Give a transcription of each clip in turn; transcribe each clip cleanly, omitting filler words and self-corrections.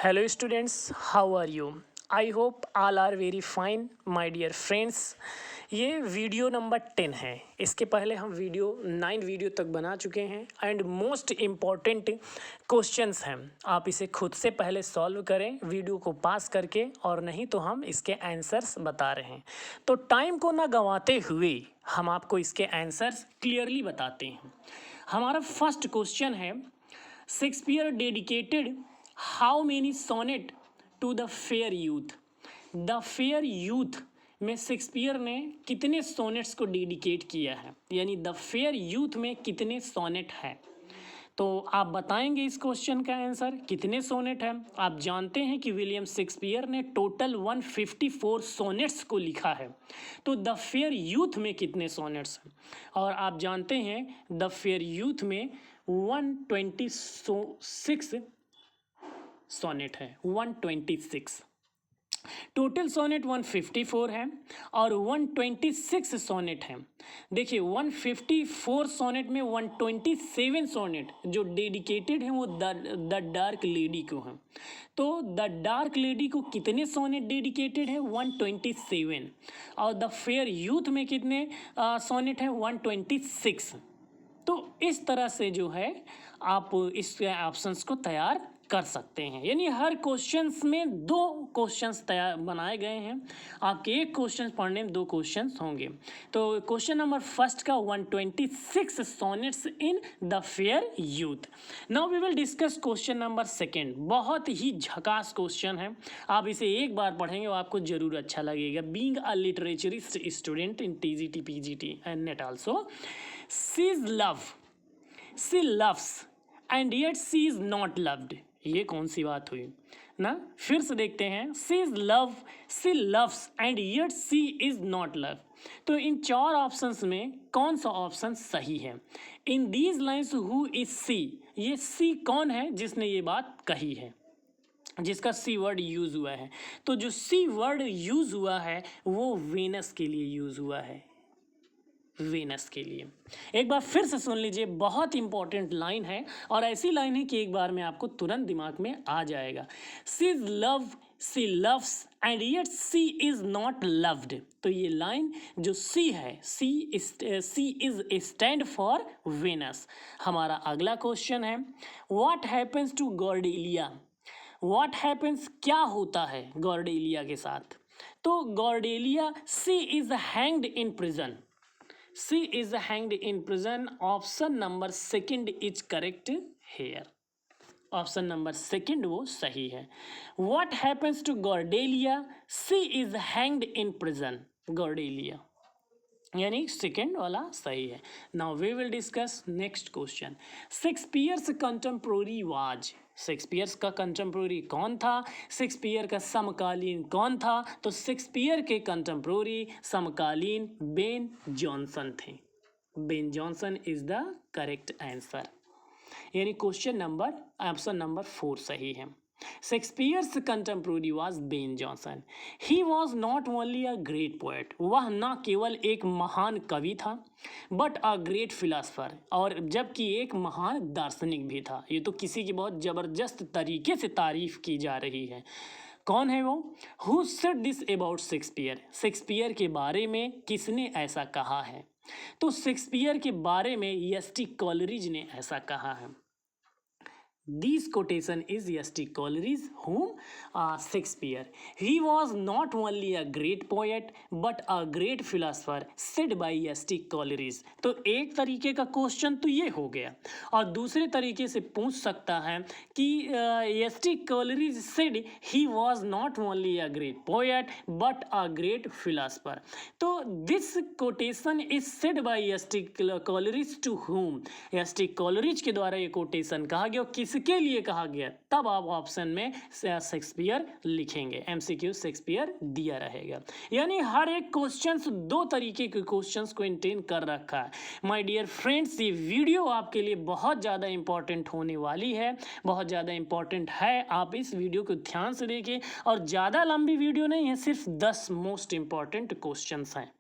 Hello students, how are you? I hope all are very fine, my dear friends. ये video number 10 है। इसके पहले हम video तक बना चुके हैं एंड मोस्ट इम्पॉर्टेंट क्वेश्चंस हैं। आप इसे खुद से पहले सॉल्व करें वीडियो को पास करके, और नहीं तो हम इसके आंसर्स बता रहे हैं। तो टाइम को ना गंवाते हुए हम आपको इसके आंसर्स क्लियरली बताते हैं। हमारा फर्स्ट क्वेश्चन है, Shakespeare dedicated how many sonnet to the fair youth. The fair youth में शेक्सपियर ने कितने सोनेट्स को डेडिकेट किया है, यानी द फेयर यूथ में कितने सोनेट हैं। तो आप बताएंगे इस क्वेश्चन का आंसर कितने सोनेट हैं। आप जानते हैं कि विलियम शेक्सपियर ने टोटल 154 सोनेट्स को लिखा है। तो द फेयर यूथ में कितने सोनेट्स हैं, और आप जानते हैं द फेयर यूथ में 126 सोनेट है। 126 टोटल सोनेट 154 है और 126 सोनेट हैं। देखिए 154 सोनेट में 127 सोनेट जो डेडिकेटेड हैं वो द डार्क लेडी को हैं। तो द डार्क लेडी को कितने सोनेट डेडिकेटेड है? 127। और द फेयर यूथ में कितने सोनेट हैं? 126। तो इस तरह से जो है आप इस ऑप्शंस को तैयार कर सकते हैं, यानी हर क्वेश्चंस में दो क्वेश्चंस तैयार बनाए गए हैं। आपके एक क्वेश्चन पढ़ने में दो क्वेश्चंस होंगे। तो क्वेश्चन नंबर फर्स्ट का 126 sonnets in the fair youth. Now we will discuss question number second. बहुत ही झकास क्वेश्चन है, आप इसे एक बार पढ़ेंगे वो आपको जरूर अच्छा लगेगा। Being a literaturist student in TGT PGT and NET also, she loves and yet she is not loved। ये कौन सी बात हुई ना, फिर से देखते हैं। she loves and yet she is not loved। तो इन चार ऑप्शंस में कौन सा ऑप्शन सही है? In these lines who is C, ये सी कौन है जिसने ये बात कही है, जिसका सी वर्ड यूज हुआ है। तो जो सी वर्ड यूज हुआ है वो वेनस के लिए यूज हुआ है, वेनस के लिए। एक बार फिर से सुन लीजिए, बहुत इंपॉर्टेंट लाइन है और ऐसी लाइन है कि एक बार में आपको तुरंत दिमाग में आ जाएगा। She loves and yet she is not loved. तो ये लाइन जो सी है, she is stand for Venus. हमारा अगला क्वेश्चन है, what happens to Cordelia. What happens, क्या होता है गॉर्डेलिया के साथ? तो Cordelia, she is hanged in prison. She is hanged in prison। Option number second is correct here. Option number second वो सही है। What happens to Cordelia? She is hanged in prison। Cordelia यानी second वाला सही है। Now we will discuss next question. Shakespeare's contemporary was. Shakespeare's का contemporary कौन था? शेक्सपियर का समकालीन कौन था? तो शेक्सपियर के कंटेम्प्रोरी समकालीन बेन जॉनसन थे। Ben Jonson is the correct answer, यानी क्वेश्चन नंबर ऑप्शन नंबर 4 सही है। Shakespeare's contemporary was Ben Jonson. He was not only a great poet, वह न केवल एक महान कवि था, बट अ ग्रेट फिलासफर, और जबकि एक महान दार्शनिक भी था। ये तो किसी की बहुत ज़बरदस्त तरीके से तारीफ की जा रही है। कौन है वो? Who said this about Shakespeare. Shakespeare के बारे में किसने ऐसा कहा है? तो शेक्सपियर के बारे में एस.टी. कॉलरिज ने ऐसा कहा है। This quotation is S.T. Coleridge, whom Shakespeare. He was not only a great poet but a great philosopher, said by S.T. Coleridge। तो एक तरीके का क्वेश्चन तो ये हो गया, और दूसरे तरीके से पूछ सकता है कि S.T. Coleridge said he was not only a great poet but a great philosopher। तो this quotation is said by S.T. Coleridge to whom? S.T. Coleridge के द्वारा ये कोटेशन कहा गया, किसके लिए कहा गया? तब आप ऑप्शन में शेक्सपियर लिखेंगे। एमसीक्यू शेक्सपियर दिया रहेगा। यानी हर एक क्वेश्चंस दो तरीके के क्वेश्चंस को इंटेन कर रखा है। माय डियर फ्रेंड्स, ये वीडियो आपके लिए बहुत ज़्यादा इंपॉर्टेंट होने वाली है, बहुत ज़्यादा इंपॉर्टेंट है। आप इस वीडियो को ध्यान से देखें, और ज़्यादा लंबी वीडियो नहीं है, सिर्फ 10 मोस्ट इंपॉर्टेंट क्वेश्चंस हैं।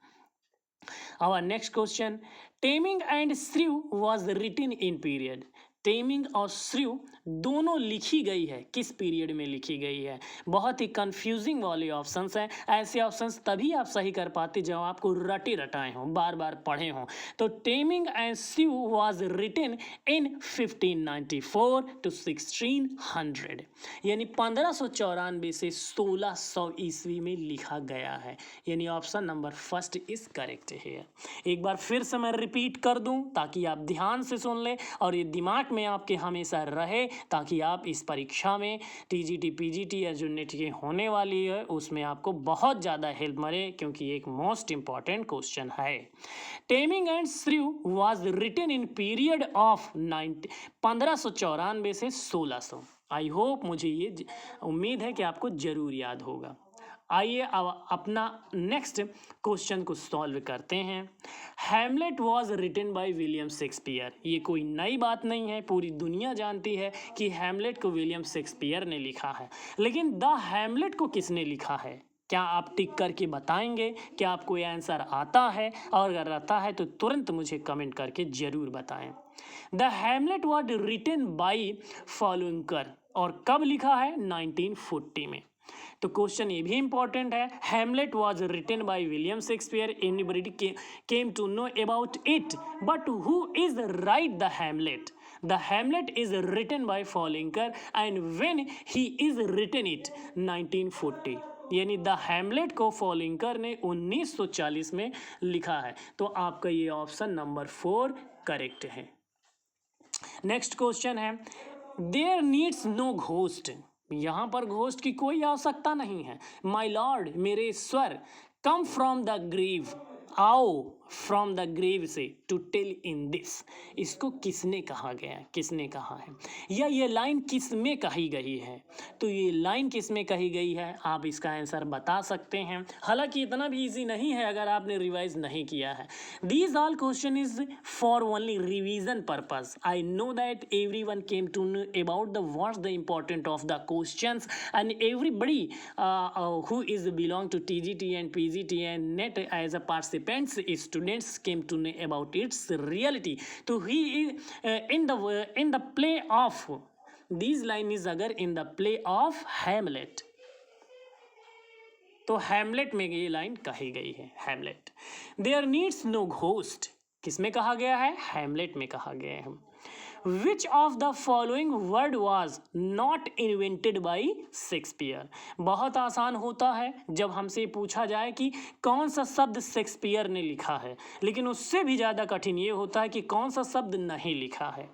Our next question, Taming and Shrew was written in period। Taming और श्रीव दोनों लिखी गई है, किस पीरियड में लिखी गई है? बहुत ही कंफ्यूजिंग वाले ऑप्शंस हैं। ऐसे ऑप्शंस तभी आप सही कर पाते जब आपको रटे रटाए हों, बार बार पढ़े हों। तो taming and shrew was written in 1594 to 1600, यानी 1594 से 1600 ईस्वी में लिखा गया है। यानी option number first is correct है। एक बार फिर से मैं रिपीट कर दूं ताकि आप ध्यान से सुन लें और ये दिमाग में आपके हमेशा रहे, ताकि आप इस परीक्षा में टीजीटी पीजीटी या जो नेट की होने वाली है उसमें आपको बहुत ज़्यादा हेल्प मिले, क्योंकि एक मोस्ट इम्पॉर्टेंट क्वेश्चन है। Taming and shrew was written in period of 1594 से 1600। आई होप, मुझे ये उम्मीद है कि आपको ज़रूर याद होगा। आइए अब अपना नेक्स्ट क्वेश्चन को सॉल्व करते हैं। Hamlet was written by William Shakespeare. ये कोई नई बात नहीं है, पूरी दुनिया जानती है कि हैमलेट को विलियम शेक्सपियर ने लिखा है। लेकिन द हैमलेट को किसने लिखा है? क्या आप टिक करके बताएंगे? क्या आपको ये आंसर आता है? और अगर आता है तो तुरंत मुझे कमेंट करके ज़रूर बताएं। The Hamlet was written by फॉलोइंकर, और कब लिखा है? 1940 में। तो क्वेश्चन ये भी इंपॉर्टेंट है। Hamlet was written by William Shakespeare, anybody came to know about it, but who is write the Hamlet? The Hamlet is written by फॉलोइंकर and when he is written it 1940, यानी the Hamlet को फॉलोइंकर ने 1940 में लिखा है। तो आपका ये ऑप्शन नंबर 4 करेक्ट है। नेक्स्ट क्वेश्चन है, देयर नीड्स नो घोस्ट। यहाँ पर घोस्ट की कोई आवश्यकता नहीं है। माय लॉर्ड, मेरे स्वर, कम फ्रॉम द ग्रेव, आओ फ्रॉम द ग्रेव से, टू टेल इन दिस। इसको किसने कहा गया, किसने कहा है, या ये लाइन किस में कही गई है? तो ये लाइन किस में कही गई है, आप इसका आंसर बता सकते हैं। हालांकि इतना भी इजी नहीं है अगर आपने रिवाइज नहीं किया है। These all question is for only revision purpose. I know that everyone came to know about the what's the important of the questions, and everybody who is belong to TGT and PGT and NET as a participants, students came to know about its reality. तो he is in the play of these line is अगर in the play of Hamlet, तो Hamlet में ये line कही गई है। Hamlet, there needs no ghost, किसमें कहा गया है? हैमलेट में कहा गया है। Which of the following word was not invented by Shakespeare? बहुत आसान होता है जब हमसे पूछा जाए कि कौन सा शब्द शेक्सपियर ने लिखा है, लेकिन उससे भी ज़्यादा कठिन ये होता है कि कौन सा शब्द नहीं लिखा है।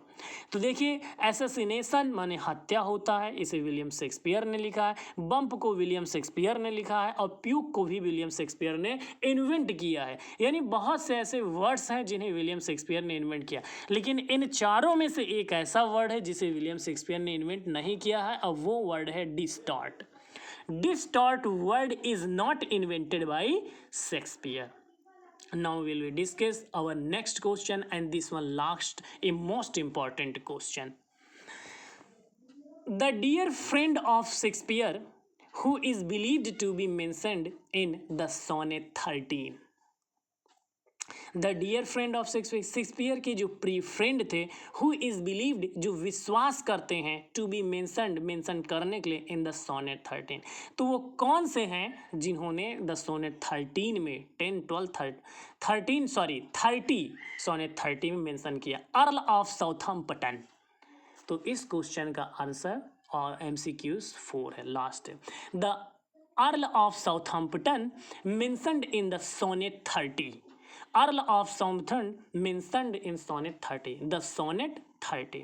तो देखिए, एसेसिनेशन माने हत्या होता है, इसे विलियम शेक्सपियर ने लिखा है। बम्प को विलियम शेक्सपियर ने लिखा है, और प्यूक को भी विलियम शेक्सपियर ने इन्वेंट किया है। यानी बहुत से ऐसे वर्ड्स हैं जिन्हें विलियम शेक्सपियर ने इन्वेंट किया, लेकिन इन चारों में से एक ऐसा वर्ड है जिसे विलियम शेक्सपियर ने इन्वेंट नहीं किया है, और वो वर्ड है distort. Distort word is not invented by Shakespeare. Now we will discuss our next question, and this one last a most important question. The dear friend of Shakespeare who is believed to be mentioned in the sonnet 13. The dear friend of Shakespeare के जो pre friend थे, who is believed, जो विश्वास करते हैं, to be mentioned, mention करने के लिए, इन द सोनेट 13। तो वो कौन से हैं जिन्होंने द सोनेट 13 में 10, 12, 30 सोनेट 30 में मेंशन किया? Earl of Southampton. तो इस क्वेश्चन का आंसर और MCQs 4 है, लास्ट है। The Earl of Southampton mentioned in the sonnet 30। Earl of Southampton mentioned in sonnet 30, the sonnet 30।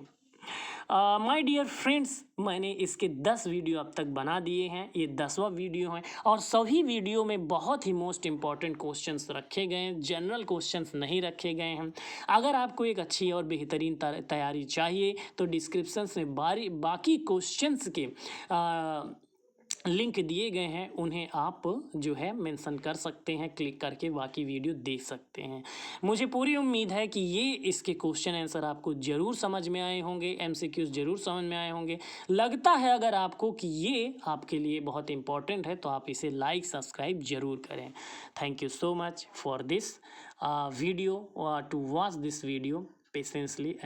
My dear friends, मैंने इसके 10 वीडियो अब तक बना दिए हैं, ये 10वां वीडियो है, और सभी वीडियो में बहुत ही मोस्ट इंपॉर्टेंट क्वेश्चंस रखे गए हैं, जनरल क्वेश्चंस नहीं रखे गए हैं। अगर आपको एक अच्छी और बेहतरीन तैयारी चाहिए तो डिस्क्रिप्शन में बाकी क्वेश्चंस के लिंक दिए गए हैं, उन्हें आप जो है मेंशन कर सकते हैं, क्लिक करके बाकी वीडियो देख सकते हैं। मुझे पूरी उम्मीद है कि ये इसके क्वेश्चन आंसर आपको ज़रूर समझ में आए होंगे, MCQs ज़रूर समझ में आए होंगे। लगता है अगर आपको कि ये आपके लिए बहुत इंपॉर्टेंट है तो आप इसे लाइक सब्सक्राइब ज़रूर करें। Thank you so much for this video, to watch this video patiently.